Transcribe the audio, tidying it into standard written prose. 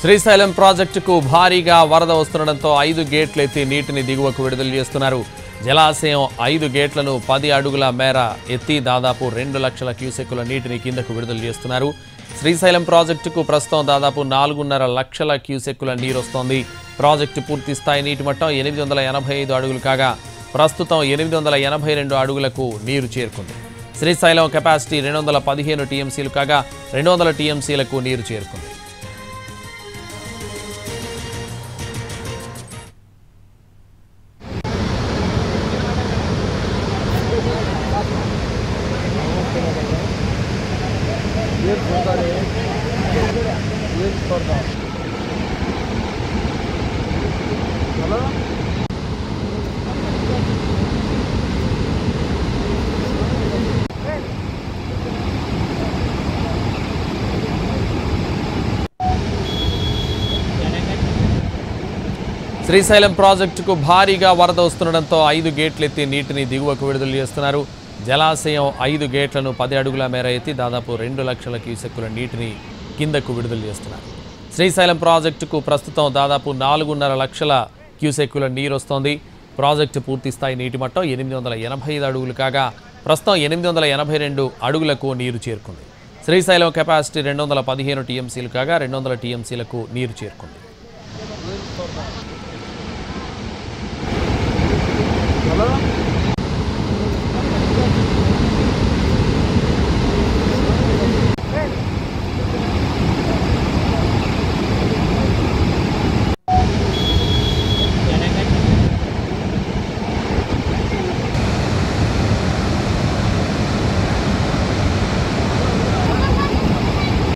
శ్రీశైలం ప్రాజెక్టుకు భారీగా వరద వస్తుండటంతో 5 గేట్లు ఎత్తి నీటిని దిగువకు విడుదల చేస్తున్నారు. జలాశయం 5 గేట్లను 10 అడుగుల మేర ఎత్తి దాదాపు 2 లక్షల క్యూసెక్కుల నీటిని కిందకు విడుదల చేస్తున్నారు. శ్రీశైలం ప్రాజెక్టుకు ప్రస్తుతం దాదాపు 4.5 లక్షల క్యూసెక్కుల నీరు వస్తోంది. ప్రాజెక్టు పూర్తి స్థాయి నీటి మట్టం 885 అడుగులు కాగా ప్రస్తుతం 882 అడుగులకు నీరు చేరుకుంది. శ్రీశైలం కెపాసిటీ 215 టీఎంసీలు కాగా 200 టీఎంసీలకు నీరు చేరుకుంది. శ్రీశైలం ప్రాజెక్టుకు భారీగా వరద వస్తుండటంతో 5 గేట్లు ఎత్తి నీటిని దిగువకు విడుదల చేస్తున్నారు. జలాశయం 5 గేట్లను 10 అడుగుల మేర ఎత్తి దాదాపు 2 లక్షల క్యూసెక్కుల నీటిని కిందకు విడుదల చేస్తున్నారు. శ్రీశైలం ప్రాజెక్టుకు ప్రస్తుతం దాదాపు 4.5 లక్షల క్యూసెక్కుల నీరు వస్తోంది. ప్రాజెక్టు పూర్తి స్థాయి నీటి మట్టం 885 అడుగులు కాగా ప్రస్తుతం 882 అడుగులకు నీరు చేరుకుంది. శ్రీశైలం కెపాసిటీ 215 టీఎంసీలు కాగా 200 టీఎంసీలకు నీరు చేరుకుంది.